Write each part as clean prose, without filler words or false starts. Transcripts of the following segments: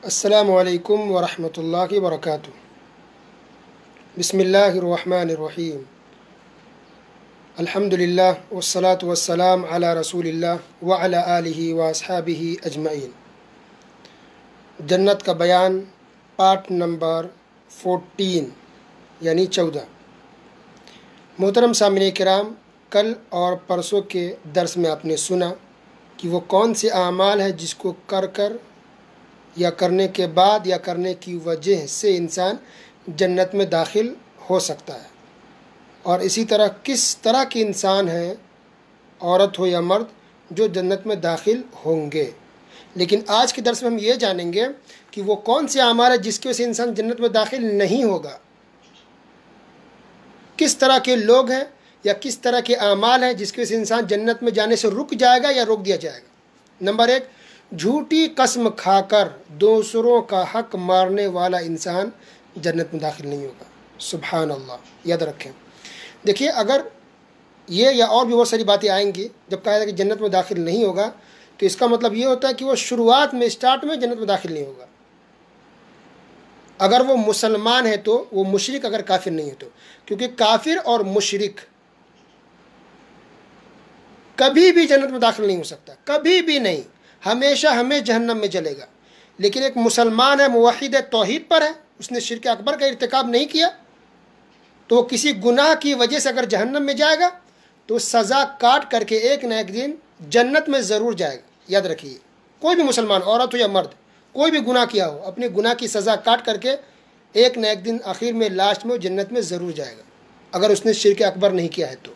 السلام علیکم ورحمۃ اللہ وبرکاتہ۔ بسم اللہ الرحمن الرحیم۔ الحمد للہ والصلاة والسلام علی رسول اللہ وعلی آلہ واصحابہ اجمعین۔ جنت کا بیان پارٹ نمبر 14 یعنی 14۔ محترم سامعین کرام، کل اور پرسوں کے درس میں آپ نے سنا کہ وہ کون سے اعمال ہیں جس کو کر یا کرنے کے بعد یا کرنے کی وجہ سے انسان جنت میں داخل ہو سکتا ہے، اور اسی طرح کس طرح کے انسان ہیں، عورت ہو یا مرد، جو جنت میں داخل ہوں گے۔ لیکن آج کے درس میں ہم یہ جانیں گے کہ وہ کون سے اعمال ہیں جس کی وجہ سے انسان جنت میں داخل نہیں ہوگا، کس طرح کے لوگ ہیں یا کس طرح کے اعمال ہیں جس کی وجہ سے انسان جنت میں جانے سے رک جائے گا یا روک دیا جائے گا۔ نمبر 1، جھوٹی قسم کھا کر دوسروں کا حق مارنے والا انسان جنت میں داخل نہیں ہوگا۔ سبحان اللہ، یاد رکھیں۔ دیکھیے، اگر یہ یا اور بھی بہت ساری باتیں آئیں گی جب کہا جائے کہ جنت میں داخل نہیں ہوگا، تو اس کا مطلب یہ ہوتا ہے کہ وہ شروعات میں اسٹارٹ میں جنت میں داخل نہیں ہوگا۔ اگر وہ مسلمان ہے تو وہ مشرک، اگر کافر نہیں ہے تو، کیونکہ کافر اور مشرک کبھی بھی جنت میں داخل نہیں ہو سکتا، کبھی بھی نہیں، ہمیشہ ہمیں جہنم میں جلے گا۔ لیکن ایک مسلمان ہے، موحد توحید پر ہے، اس نے شرک اکبر کا ارتکاب نہیں کیا، تو وہ کسی گناہ کی وجہ سے اگر جہنم میں جائے گا تو سزا کاٹ کر کے ایک نہ ایک دن جنت میں ضرور جائے گا۔ یاد رکھیے، کوئی بھی مسلمان، عورت ہو یا مرد، کوئی بھی گناہ کیا ہو، اپنے گناہ کی سزا کاٹ کر کے ایک نہ ایک دن آخر میں لاسٹ میں وہ جنت میں ضرور جائے گا، اگر اس نے شرک اکبر نہیں کیا ہے تو۔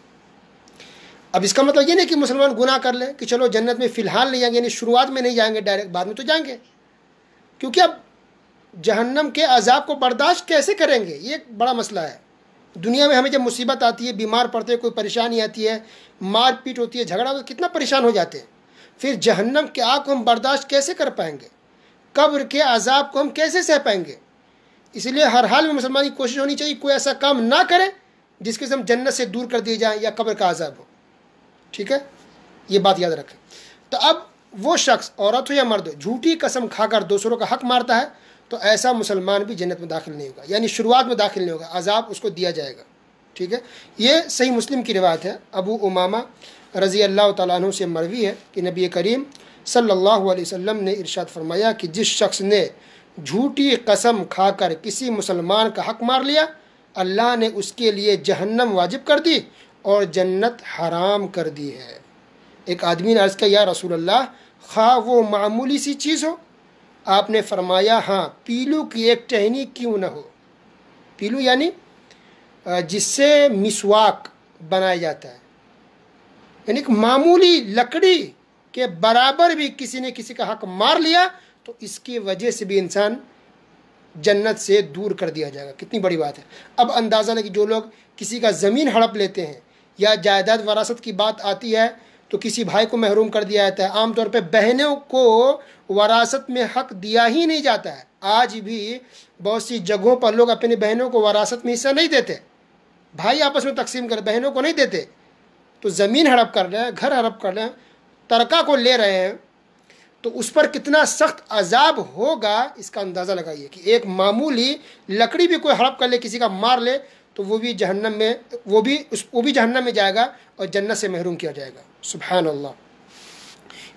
اب اس کا مطلب یہ نہیں کہ مسلمان گناہ کر لے کہ چلو جنت میں فی الحال نہیں جائیں گے، یعنی شروعات میں نہیں جائیں گے ڈائریکٹ، بعد میں تو جائیں گے، کیونکہ اب جہنم کے عذاب کو برداشت کیسے کریں گے، یہ ایک بڑا مسئلہ ہے۔ دنیا میں ہمیں جب مصیبت آتی ہے، بیمار پڑتے ہیں، کوئی پریشانی آتی ہے، مار پیٹ ہوتی ہے، جھگڑا ہوتا ہے، کتنا پریشان ہو جاتے ہیں، پھر جہنم کے آگ کو ہم برداشت کیسے کر پائیں گے، قبر کے عذاب کو ہم کیسے سہ پائیں گے۔ اس لیے ہر حال میں مسلمان کی کوشش ہونی چاہیے کوئی ایسا کام نہ کرے جس کے سے ہم جنت سے دور کر دیے جائیں یا قبر کا عذاب ہو۔ ٹھیک ہے، یہ بات یاد رکھیں۔ تو اب وہ شخص، عورت ہو یا مرد، جھوٹی قسم کھا کر دوسروں کا حق مارتا ہے تو ایسا مسلمان بھی جنت میں داخل نہیں ہوگا، یعنی شروعات میں داخل نہیں ہوگا، عذاب اس کو دیا جائے گا۔ ٹھیک ہے، یہ صحیح مسلم کی روایت ہے، ابو امامہ رضی اللہ تعالیٰ عنہ سے مروی ہے کہ نبی کریم صلی اللہ علیہ وسلم نے ارشاد فرمایا کہ جس شخص نے جھوٹی قسم کھا کر کسی مسلمان کا حق مار لیا، اللہ نے اس کے لیے جہنم واجب کر دی اور جنت حرام کر دی ہے۔ ایک آدمی نے عرض کیا، یا رسول اللہ، خواہ وہ معمولی سی چیز ہو؟ آپ نے فرمایا، ہاں، پیلو کی ایک ٹہنی کیوں نہ ہو۔ پیلو یعنی جس سے مسواک بنایا جاتا ہے، یعنی ایک معمولی لکڑی کے برابر بھی کسی نے کسی کا حق مار لیا تو اس کی وجہ سے بھی انسان جنت سے دور کر دیا جائے گا۔ کتنی بڑی بات ہے۔ اب اندازہ لیں کہ جو لوگ کسی کا زمین ہڑپ لیتے ہیں یا جائیداد وراثت کی بات آتی ہے تو کسی بھائی کو محروم کر دیا جاتا ہے، عام طور پہ بہنوں کو وراثت میں حق دیا ہی نہیں جاتا ہے۔ آج بھی بہت سی جگہوں پر لوگ اپنی بہنوں کو وراثت میں حصہ نہیں دیتے، بھائی آپس میں تقسیم کر، بہنوں کو نہیں دیتے، تو زمین ہڑپ کر رہے ہیں، گھر ہڑپ کر رہے ہیں، ترکہ کو لے رہے ہیں، تو اس پر کتنا سخت عذاب ہوگا اس کا اندازہ لگائیے کہ ایک معمولی لکڑی بھی کوئی ہڑپ کر لے، کسی کا مار لے، تو وہ بھی جہنم میں وہ بھی جہنم میں جائے گا اور جنت سے محروم کیا جائے گا۔ سبحان اللہ۔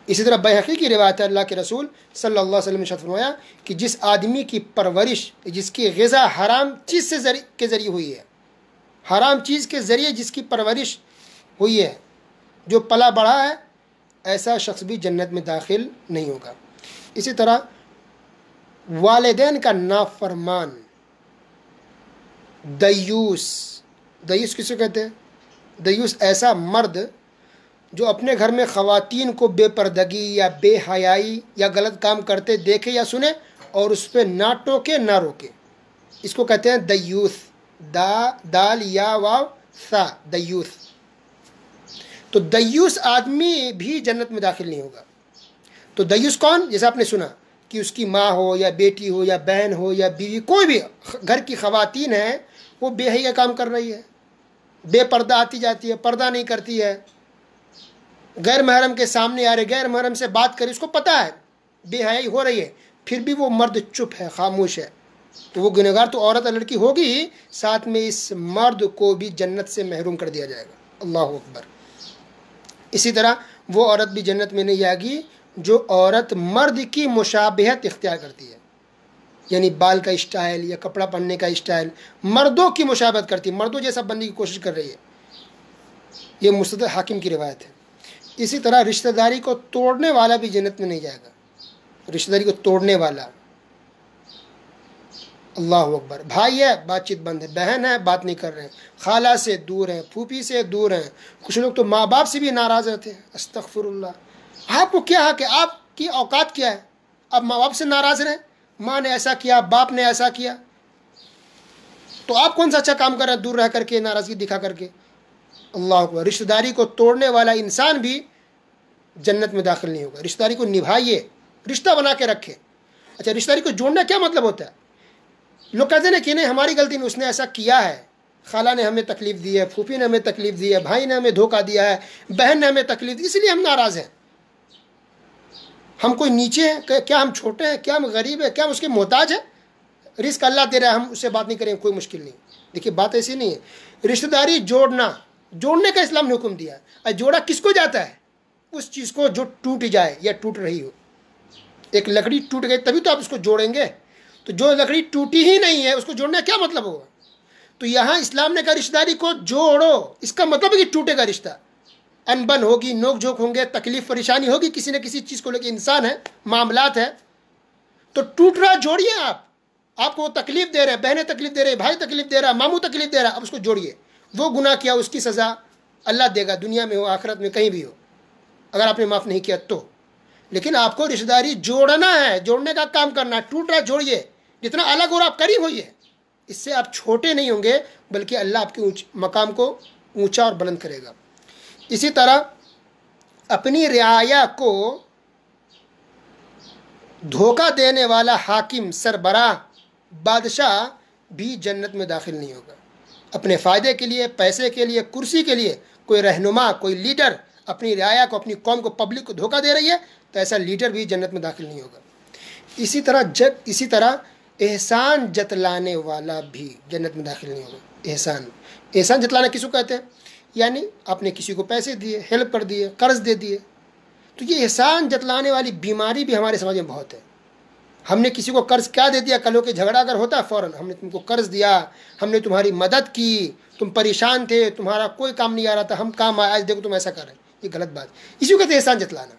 اسی طرح بیہقی کی روایت ہے، اللہ کے رسول صلی اللہ علیہ وسلم نے ارشاد فرمایا کہ جس آدمی کی پرورش، جس کی غذا حرام چیز کے ذریعے ہوئی ہے، حرام چیز کے ذریعے جس کی پرورش ہوئی ہے، جو پلا بڑھا ہے، ایسا شخص بھی جنت میں داخل نہیں ہوگا۔ اسی طرح والدین کا نافرمان، دیوس کسے کہتے ہیں؟ دیوس ایسا مرد جو اپنے گھر میں خواتین کو بے پردگی یا بے حیائی یا غلط کام کرتے دیکھے یا سنے اور اس پہ نہ ٹوکے نہ روکے، اس کو کہتے ہیں دیوس، دال یا واو سا، دیوس۔ تو دیوس آدمی بھی جنت میں داخل نہیں ہوگا۔ تو دیوس کون؟ جیسے آپ نے سنا کہ اس کی ماں ہو یا بیٹی ہو یا بہن ہو یا بیوی، کوئی بھی گھر کی خواتین ہیں، وہ بے حیائی کا کام کر رہی ہے، بے پردہ آتی جاتی ہے، پردہ نہیں کرتی ہے، غیر محرم کے سامنے آ رہے، غیر محرم سے بات کرے، اس کو پتہ ہے بے حیائی ہو رہی ہے، پھر بھی وہ مرد چپ ہے، خاموش ہے، تو وہ گنہگار تو عورت اور لڑکی ہوگی ہی، ساتھ میں اس مرد کو بھی جنت سے محروم کر دیا جائے گا۔ اللہ اکبر۔ اسی طرح وہ عورت بھی جنت میں نہیں آئے گی جو عورت مرد کی مشابہت اختیار کرتی ہے، یعنی بال کا اسٹائل یا کپڑا پہننے کا اسٹائل مردوں کی مشابہت کرتی ہے، مردوں جیسا بننے کی کوشش کر رہی ہے۔ یہ مستدرک حاکم کی روایت ہے۔ اسی طرح رشتہ داری کو توڑنے والا بھی جنت میں نہیں جائے گا، رشتہ داری کو توڑنے والا، اللہ اکبر۔ بھائی ہے بات چیت بند ہے، بہن ہے بات نہیں کر رہے ہیں، خالہ سے دور ہیں، پھوپھی سے دور ہیں، کچھ لوگ تو ماں باپ سے بھی ناراض رہتے ہیں، استغفر اللہ۔ آپ کو کیا حق ہے؟ آپ کی اوقات کیا ہے؟ آپ ماں باپ سے ناراض رہیں، ماں نے ایسا کیا، باپ نے ایسا کیا، تو آپ کون سا اچھا کام کر رہے ہیں دور رہ کر کے، ناراضگی دکھا کر کے؟ اللہ اکبر۔ رشتہ داری کو توڑنے والا انسان بھی جنت میں داخل نہیں ہوگا۔ رشتہ داری کو نبھائیے، رشتہ بنا کے رکھے۔ اچھا، رشتہ داری کو جوڑنا کیا مطلب ہوتا ہے؟ لوگ کہتے ہیں کہ نہیں ہماری غلطی نہیں، اس نے ایسا کیا ہے، خالہ نے ہمیں تکلیف دی ہے، پھوپھی نے ہمیں تکلیف دی ہے، بھائی نے ہمیں دھوکہ دیا ہے، بہن نے ہمیں تکلیف دی، اس لیے ہم ناراض ہیں۔ ہم کوئی نیچے ہیں کیا؟ ہم چھوٹے ہیں کیا؟ ہم غریب ہیں کیا؟ ہم اس کے محتاج ہیں؟ رزق اللہ دے رہا ہے، ہم اس سے بات نہیں کریں، کوئی مشکل نہیں۔ دیکھیے بات ایسی نہیں ہے۔ رشتہ داری جوڑنے کا اسلام نے حکم دیا ہے۔ اور جوڑا کس کو جاتا ہے؟ اس چیز کو جو ٹوٹ جائے یا ٹوٹ رہی ہو۔ ایک لکڑی ٹوٹ گئی تبھی تو آپ اس کو جوڑیں گے، تو جو لکڑی ٹوٹی ہی نہیں ہے اس کو جوڑنے کا کیا مطلب ہوگا؟ تو یہاں اسلام نے کہا رشتہ داری کو جوڑو، اس کا مطلب ہے کہ ٹوٹے گا رشتہ، انبن ہوگی، نوک جھوک ہوں گے، تکلیف پریشانی ہوگی کسی نہ کسی چیز کو لے کے، انسان ہے، معاملات ہے، تو ٹوٹ رہا جوڑیے۔ آپ کو وہ تکلیف دے رہے ہیں، بہنیں تکلیف دے رہے ہیں، بھائی تکلیف دے رہا ہے، ماموں تکلیف دے رہا ہے، اب اس کو جوڑیے۔ وہ گناہ کیا اس کی سزا اللہ دے گا، دنیا میں ہو آخرت میں کہیں بھی ہو، اگر آپ نے معاف نہیں کیا تو۔ لیکن آپ کو رشتہ داری جوڑنا ہے، جوڑنے کا کام کرنا ہے، ٹوٹ رہا جوڑیے، جتنا الگ ہو رہا آپ قریب ہوئیے، اس سے آپ چھوٹے نہیں ہوں گے بلکہ اللہ آپ کے مقام کو اونچا اور بلند کرے گا۔ اسی طرح اپنی رعایا کو دھوکہ دینے والا حاکم، سربراہ، بادشاہ بھی جنت میں داخل نہیں ہوگا۔ اپنے فائدے کے لیے، پیسے کے لیے، کرسی کے لیے کوئی رہنما، کوئی لیڈر اپنی رعایا کو، اپنی قوم کو، پبلک کو دھوکہ دے رہی ہے تو ایسا لیڈر بھی جنت میں داخل نہیں ہوگا۔ اسی طرح احسان جتلانے والا بھی جنت میں داخل نہیں ہوگا۔ احسان جتلانا کس کو کہتے ہیں؟ یعنی آپ نے کسی کو پیسے دیے، ہیلپ کر دیے، قرض دے دیے، تو یہ احسان جتلانے والی بیماری بھی ہمارے سماج میں بہت ہے۔ ہم نے کسی کو قرض کیا دے دیا، کل کے جھگڑا اگر ہوتا ہے فوراً ہم نے تم کو قرض دیا، ہم نے تمہاری مدد کی، تم پریشان تھے، تمہارا کوئی کام نہیں آ رہا تھا، ہم کام آیا، آج دیکھو تم ایسا کر رہے ہیں، یہ غلط بات۔ اسی کو کہتے ہیں احسان جتلانا۔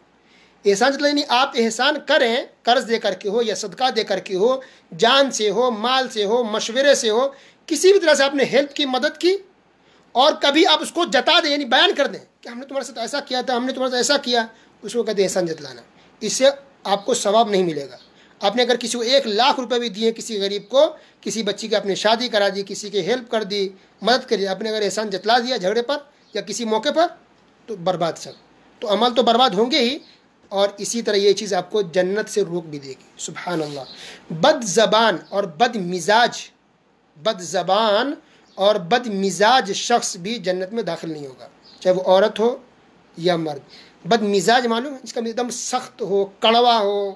احسان جتلانا یعنی آپ احسان کریں، قرض دے کر کے ہو یا صدقہ دے کر کے ہو، جان سے ہو، مال سے ہو، مشورے سے ہو، کسی بھی طرح سے آپ نے ہیلپ کی، مدد کی، اور کبھی آپ اس کو جتا دیں، یعنی بیان کر دیں کہ ہم نے تمہارے ساتھ ایسا کیا تھا، ہم نے تمہارے ساتھ ایسا کیا، اس کو کہتے ہیں احسان جتلانا۔ اس سے آپ کو ثواب نہیں ملے گا۔ آپ نے اگر کسی کو 1,00,000 روپے بھی دیے، کسی غریب کو، کسی بچی کی آپ نے شادی کرا دی، کسی کی ہیلپ کر دی، مدد کری، آپ نے اگر احسان جتلا دیا جھگڑے پر یا کسی موقع پر، تو برباد سب، تو عمل تو برباد ہوں گے ہی، اور اسی طرح یہ چیز آپ کو جنت سے روک بھی دے گی۔ سبحان اللہ۔ بد زبان اور بد مزاج شخص بھی جنت میں داخل نہیں ہوگا، چاہے وہ عورت ہو یا مرد۔ بد مزاج معلوم ہے، اس کا ایک دم سخت ہو، کڑوا ہو،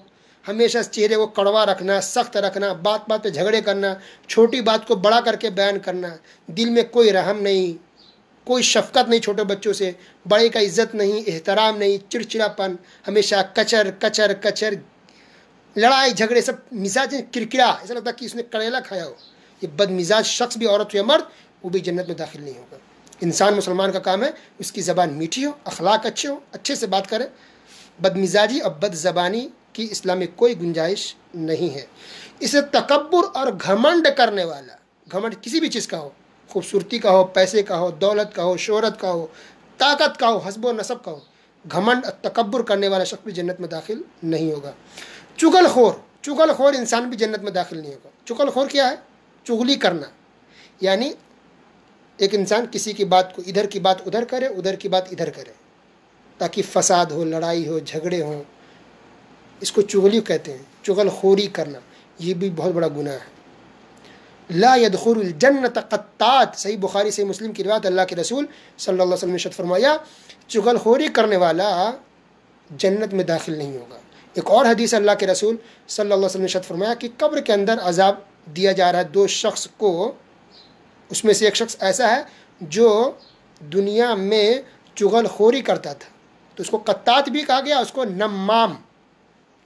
ہمیشہ چہرے کو کڑوا رکھنا، سخت رکھنا، بات بات پہ جھگڑے کرنا، چھوٹی بات کو بڑا کر کے بیان کرنا، دل میں کوئی رحم نہیں، کوئی شفقت نہیں چھوٹے بچوں سے، بڑے کا عزت نہیں، احترام نہیں، چڑچڑاپن، ہمیشہ کچر کچر کچر، لڑائی جھگڑے، سب مزاج کرکرا، ایسا لگتا ہے کہ اس نے کریلا کھایا ہو۔ یہ بد مزاج شخص بھی، عورت ہو یا مرد، وہ بھی جنت میں داخل نہیں ہوگا۔ انسان مسلمان کا کام ہے اس کی زبان میٹھی ہو، اخلاق اچھے ہو، اچھے سے بات کرے۔ بد مزاجی اور بد زبانی کی اسلام میں کوئی گنجائش نہیں ہے۔ اسے تکبر اور گھمنڈ کرنے والا، گھمنڈ کسی بھی چیز کا ہو، خوبصورتی کا ہو، پیسے کا ہو، دولت کا ہو، شہرت کا ہو، طاقت کا ہو، حسب و نسب کا ہو، گھمنڈ اور تکبر کرنے والا شخص بھی جنت میں داخل نہیں ہوگا۔ چغل خور انسان بھی جنت میں داخل نہیں ہوگا۔ چغل خور کیا ہے؟ چغلی کرنا، یعنی ایک انسان کسی کی بات کو، ادھر کی بات ادھر کرے، ادھر کی بات ادھر کرے، تاکہ فساد ہو، لڑائی ہو، جھگڑے ہوں، اس کو چغلی کہتے ہیں، چغل خوری کرنا، یہ بھی بہت بڑا گناہ ہے۔ لا يدخل الجنت قطات، صحیح بخاری صحیح مسلم کی روایت، اللہ کے رسول صلی اللہ علیہ وسلم نے ارشاد فرمایا چغل خوری کرنے والا جنت میں داخل نہیں ہوگا۔ ایک اور حدیث اللہ کے رسول صلی اللہ علیہ وسلم نے ارشاد فرمایا کہ قبر کے اندر عذاب دیا جا رہا ہے دو شخص کو. اس میں سے ایک شخص ایسا ہے جو دنیا میں چغل خوری کرتا تھا، تو اس کو قطات بھی کہا گیا، اس کو نمام،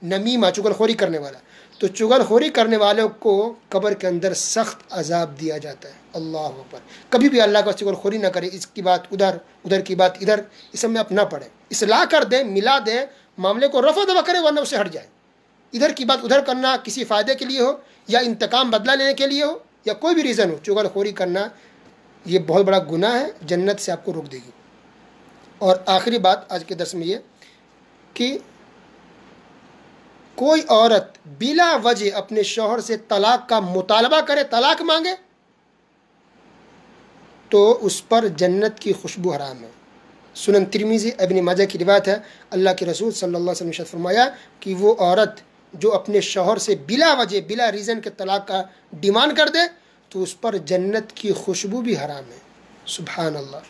نمیمہ، چغل خوری کرنے والا. تو چغل خوری کرنے والوں کو قبر کے اندر سخت عذاب دیا جاتا ہے. اللہ اکبر. کبھی بھی اللہ کا چغل خوری نہ کرے، اس کی بات ادھر، ادھر کی بات ادھر، اس سب میں اپنا پڑے، اصلاح کر دے، ملا دے، معاملے کو رفع دفع کرے، ورنہ اسے ہٹ جائے. ادھر کی بات ادھر کرنا کسی فائدے کے لیے ہو یا انتقام بدلہ لینے کے لیے ہو یا کوئی بھی ریزن ہو، چغل خوری کرنا یہ بہت بڑا گناہ ہے، جنت سے آپ کو روک دے گی. اور آخری بات آج کے درس میں یہ کہ کوئی عورت بلا وجہ اپنے شوہر سے طلاق کا مطالبہ کرے، طلاق مانگے، تو اس پر جنت کی خوشبو حرام ہے. سنن ترمذی ابن ماجہ کی روایت ہے، اللہ کے رسول صلی اللہ علیہ وسلم نے ارشاد فرمایا کہ وہ عورت جو اپنے شوہر سے بلا وجہ، بلا ریزن کے طلاق کا ڈیمانڈ کر دے تو اس پر جنت کی خوشبو بھی حرام ہے. سبحان اللہ.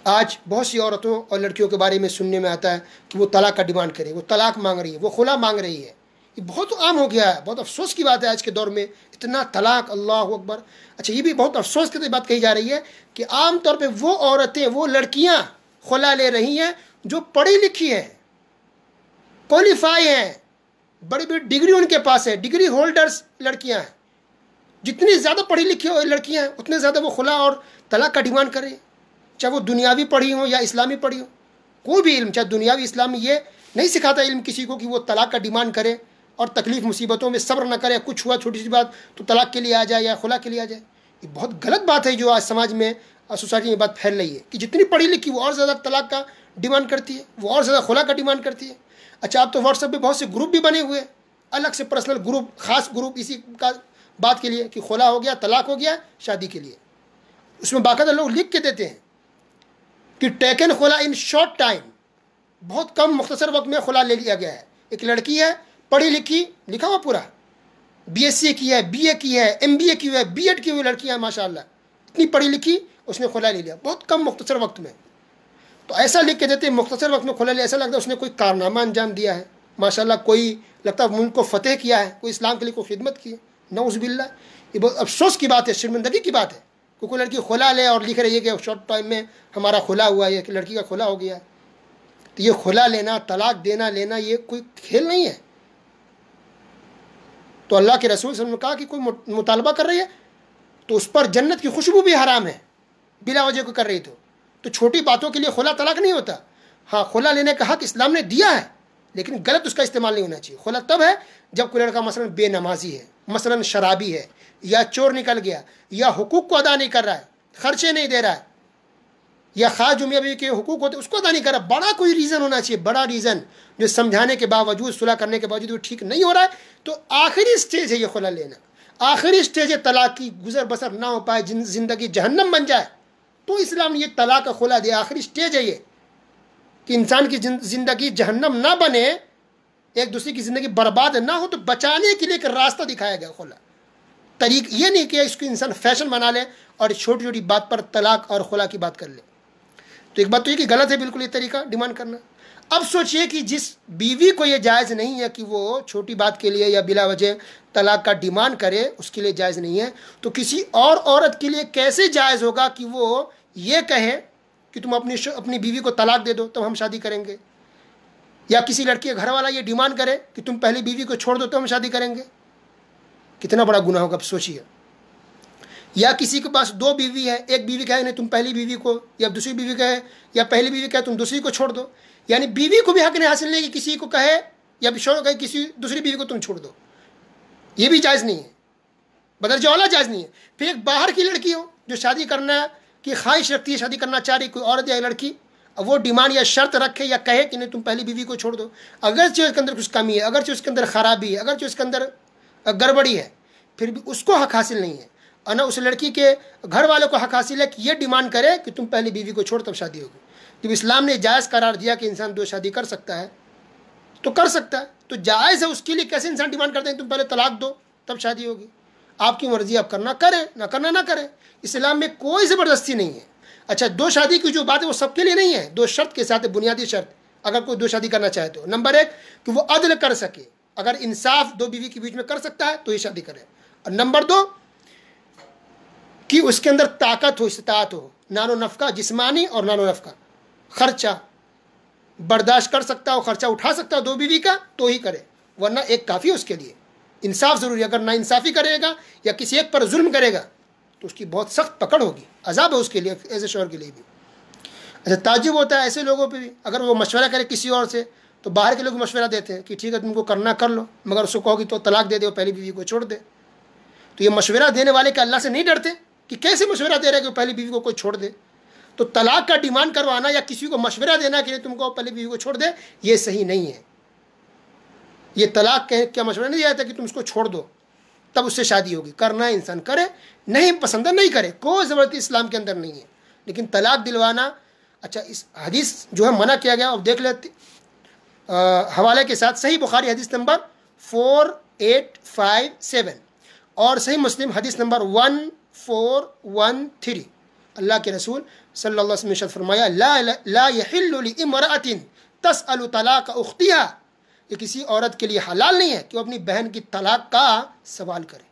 آج بہت سی عورتوں اور لڑکیوں کے بارے میں سننے میں آتا ہے کہ وہ طلاق کا ڈیمانڈ کرے، وہ طلاق مانگ رہی ہے، وہ خلا مانگ رہی ہے. یہ بہت عام ہو گیا ہے، بہت افسوس کی بات ہے آج کے دور میں اتنا طلاق. اللہ اکبر. اچھا، یہ بھی بہت افسوس کی بات کہی جا رہی ہے کہ عام طور پہ وہ عورتیں، وہ لڑکیاں خلا لے رہی ہیں جو پڑھی لکھی ہیں، کوالیفائی ہیں، بڑی بڑی ڈگری ان کے پاس ہے، ڈگری ہولڈرز لڑکیاں ہیں. جتنی زیادہ پڑھی لکھی لڑکیاں ہیں اتنے زیادہ وہ خلا اور طلاق کا ڈیمانڈ کریں، چاہے وہ دنیاوی پڑھی ہوں یا اسلامی پڑھی ہوں. کوئی بھی علم، چاہے دنیاوی اسلامی، یہ نہیں سکھاتا علم کسی کو کہ وہ طلاق کا ڈیمانڈ کرے اور تکلیف مصیبتوں میں صبر نہ کرے، کچھ ہوا چھوٹی سی بات تو طلاق کے لیے آ جائے یا خلا کے لیے آ جائے. یہ بہت غلط بات ہے جو آج سماج میں، سوسائٹی میں بات پھیل رہی ہے کہ جتنی پڑھی لکھی وہ اور زیادہ طلاق کا ڈیمانڈ کرتی ہے، وہ اور زیادہ خلا کا ڈیمانڈ کرتی ہے. اچھا، آپ تو واٹس ایپ پہ بہت سے گروپ بھی بنے ہوئے ہیں، الگ سے پرسنل گروپ، خاص گروپ اسی کا بات کے لیے کہ خلا ہو گیا، طلاق ہو گیا شادی کے لیے. اس میں باقاعدہ لوگ لکھ کے دیتے ہیں کہ ٹیکن خلا ان شارٹ ٹائم، بہت کم مختصر وقت میں خلا لے لیا گیا ہے. ایک لڑکی ہے پڑھی لکھی، لکھا ہوا پورا، بی ایس سی کی ہے، بی اے کی ہے، ایم بی اے کی ہے، بی ایڈ کی ہوئی لڑکی ہے، ماشاء اللہ اتنی پڑھی لکھی، اس نے خلا لے لیا بہت کم مختصر وقت میں. تو ایسا لکھ کے دیتے ہیں مختصر وقت میں خلا لیا، ایسا لگتا ہے اس نے کوئی کارنامہ انجام دیا ہے، ماشاء اللہ کوئی لگتا ہے ملک کو فتح کیا ہے، کوئی اسلام کے لیے کوئی خدمت کی ہے. نعوذ باللہ. یہ بہت افسوس کی بات ہے، شرمندگی کی بات ہے کہ کوئی لڑکی خلا لے اور لکھ رہی ہے کہ شارٹ ٹائم میں ہمارا خلا ہوا ہے، کہ لڑکی کا خلا ہو گیا. تو یہ خلا لینا، طلاق دینا لینا، یہ کوئی کھیل نہیں ہے. تو اللہ کے رسول صلی اللہ علیہ وسلم نے کہا کہ کوئی مطالبہ کر رہی ہے تو اس پر جنت کی خوشبو بھی حرام ہے بلا وجہ کو کر رہی. تو چھوٹی باتوں کے لیے خلا طلاق نہیں ہوتا. ہاں، خلا لینے کا حق اسلام نے دیا ہے لیکن غلط اس کا استعمال نہیں ہونا چاہیے. خلا تب ہے جب کوئی لڑکا مثلا بے نمازی ہے، مثلا شرابی ہے، یا چور نکل گیا، یا حقوق کو ادا نہیں کر رہا ہے، خرچے نہیں دے رہا ہے، یا خاص جو میاں بیوی کے حقوق ہوتے اس کو ادا نہیں کر رہا. بڑا کوئی ریزن ہونا چاہیے، بڑا ریزن جو سمجھانے کے باوجود، صلح کرنے کے باوجود وہ ٹھیک نہیں ہو رہا ہے. تو آخری اسٹیج ہے یہ خلا لینا، آخری اسٹیج ہے طلاق کی. گزر بسر نہ ہو پائے، زندگی جہنم بن جائے تو اسلام نے یہ طلاق کا خلا دیا. آخری اسٹیج ہے یہ کہ انسان کی زندگی جہنم نہ بنے، ایک دوسرے کی زندگی برباد نہ ہو، تو بچانے کے لیے ایک راستہ دکھایا گیا خلا. طریق یہ نہیں کہ اس کو انسان فیشن بنا لے اور چھوٹی چھوٹی بات پر طلاق اور خلا کی بات کر لے. تو ایک بات تو یہ کہ غلط ہے بالکل یہ طریقہ ڈیمانڈ کرنا. اب سوچئے کہ جس بیوی کو یہ جائز نہیں ہے کہ وہ چھوٹی بات کے لیے یا بلا وجہ طلاق کا ڈیمانڈ کرے، اس کے لیے جائز نہیں ہے، تو کسی اور عورت کے لیے کیسے جائز ہوگا کہ وہ یہ کہے کہ تم اپنی بیوی کو طلاق دے دو تب ہم شادی کریں گے، یا کسی لڑکی کا گھر والا یہ ڈیمانڈ کرے کہ تم پہلی بیوی کو چھوڑ دو تو ہم شادی کریں گے. کتنا بڑا گناہ ہوگا، اب سوچیے. یا کسی کے پاس دو بیوی ہے، ایک بیوی کہے نہیں تم پہلی بیوی کو، یا دوسری بیوی کہے، یا پہلی بیوی کہے تم دوسری کو چھوڑ دو. یعنی بیوی کو بھی حق نہیں حاصل نہیں کہ کسی کو کہے یا شوہر کہے کسی دوسری بیوی کو تم چھوڑ دو. یہ بھی جائز نہیں ہے، بدرجہ اولا جائز نہیں ہے. پھر ایک باہر کی لڑکی ہو جو شادی کرنا کی خواہش رکھتی ہے، شادی کرنا چاہ رہی کوئی عورت یا لڑکی، اب وہ ڈیمانڈ یا شرط رکھے یا کہے کہ نہیں تم پہلی بیوی کو چھوڑ دو، اگرچہ اس کے اندر کچھ کمی ہے، اگرچہ اس کے اندر خرابی ہے، اگرچہ اس کے اندر گڑبڑی ہے، پھر بھی اس کو حق حاصل نہیں ہے. اور نہ اس لڑکی کے گھر والوں کو حق حاصل ہے کہ یہ ڈیمانڈ کرے کہ تم پہلی بیوی کو چھوڑ تب شادی ہوگی. جب اسلام نے جائز قرار دیا کہ انسان دو شادی کر سکتا ہے تو کر سکتا ہے، تو جائز ہے. اس کے لیے کیسے انسان ڈیمانڈ کرتے ہیں تم پہلے طلاق دو تب شادی ہوگی؟ آپ کی مرضی، آپ کرنا کریں، نہ کرنا نہ کریں. اسلام میں کوئی زبردستی نہیں ہے. اچھا، دو شادی کی جو بات ہے وہ سب کے لیے نہیں ہے، دو شرط کے ساتھ ہے، بنیادی شرط. اگر کوئی دو شادی کرنا چاہے تو، نمبر ایک کہ وہ عدل کر سکے، اگر انصاف دو بیوی کے بیچ میں کر سکتا ہے تو یہ شادی کرے، اور نمبر دو کہ اس کے اندر طاقت ہو، استطاعت ہو، نان و نفقہ جسمانی اور نان و نفقہ خرچہ برداشت کر سکتا ہو، خرچہ اٹھا سکتا ہو دو بیوی کا تو ہی کرے، ورنہ ایک کافی ہے اس کے لیے۔ انصاف ضروری ہے، اگر نا انصافی کرے گا یا کسی ایک پر ظلم کرے گا تو اس کی بہت سخت پکڑ ہوگی، عذاب ہے اس کے لیے، ایسے شوہر کے لیے بھی۔ اچھا تعجب ہوتا ہے ایسے لوگوں پہ بھی، اگر وہ مشورہ کرے کسی اور سے تو باہر کے لوگ مشورہ دیتے ہیں کہ ٹھیک ہے تم کو کرنا کر لو، مگر اس کو کہو کہ تو طلاق دے دے، وہ پہلی بیوی کو چھوڑ دے۔ تو یہ مشورہ دینے والے کہ اللہ سے نہیں ڈرتے کہ کیسے مشورہ دے رہے کہ وہ پہلی بیوی کو کوئی چھوڑ دے؟ تو طلاق کا ڈیمانڈ کروانا یا کسی کو مشورہ دینا کہ تم کو پہلی بیوی کو چھوڑ دے، یہ صحیح نہیں ہے۔ یہ طلاق کیا مشورہ نہیں دیا جاتا کہ تم اس کو چھوڑ دو تب اس سے شادی ہوگی، کرنا ہے انسان کرے، نہیں پسند ہے نہیں کرے، کوئی زبردستی اسلام کے اندر نہیں ہے۔ لیکن طلاق دلوانا، اچھا اس حدیث جو ہے منع کیا گیا، اب دیکھ لیتے حوالے کے ساتھ، صحیح بخاری حدیث نمبر 4857 اور صحیح مسلم حدیث نمبر 1413، اللہ کے رسول صلی اللہ علیہ وسلم نے ارشاد فرمایا لا يحل لامرأة تسأل طلاق اختها، یہ کسی عورت کے لیے حلال نہیں ہے کہ وہ اپنی بہن کی طلاق کا سوال کرے،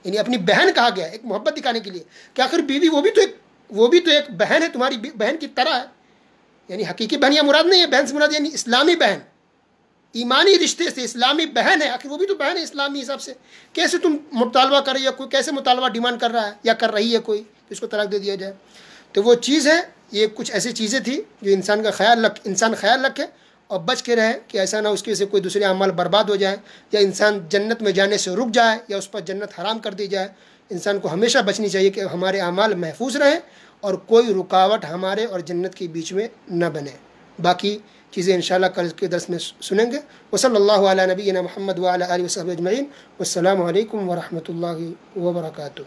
یعنی اپنی بہن کہا گیا ایک محبت دکھانے کے لیے کہ آخر بیوی وہ بھی تو ایک بہن ہے، تمہاری بہن کی طرح ہے، یعنی حقیقی بہن یا مراد نہیں ہے، بہن سے مراد یعنی اسلامی بہن، ایمانی رشتے سے اسلامی بہن ہے، آخر وہ بھی تو بہن ہے اسلامی حساب سے، کیسے تم مطالبہ کر رہی ہے، کوئی کیسے مطالبہ ڈیمانڈ کر رہا ہے یا کر رہی ہے کوئی کہ اس کو طلاق دے دیا جائے؟ تو وہ چیز ہے، یہ کچھ ایسی چیزیں تھیں جو انسان خیال رکھے اور بچ کے رہے کہ ایسا نہ اس کی وجہ سے کوئی دوسرے اعمال برباد ہو جائے یا انسان جنت میں جانے سے رک جائے یا اس پر جنت حرام کر دی جائے۔ انسان کو ہمیشہ بچنی چاہیے کہ ہمارے اعمال محفوظ رہیں اور کوئی رکاوٹ ہمارے اور جنت کے بیچ میں نہ بنے۔ باقی چیزیں انشاءاللہ کل کے درس میں سنیں گے۔ وصلی اللہ علی نبینا محمد وعلی آلہ وصحبہ اجمعین، والسلام علیکم ورحمۃ اللہ وبرکاتہ۔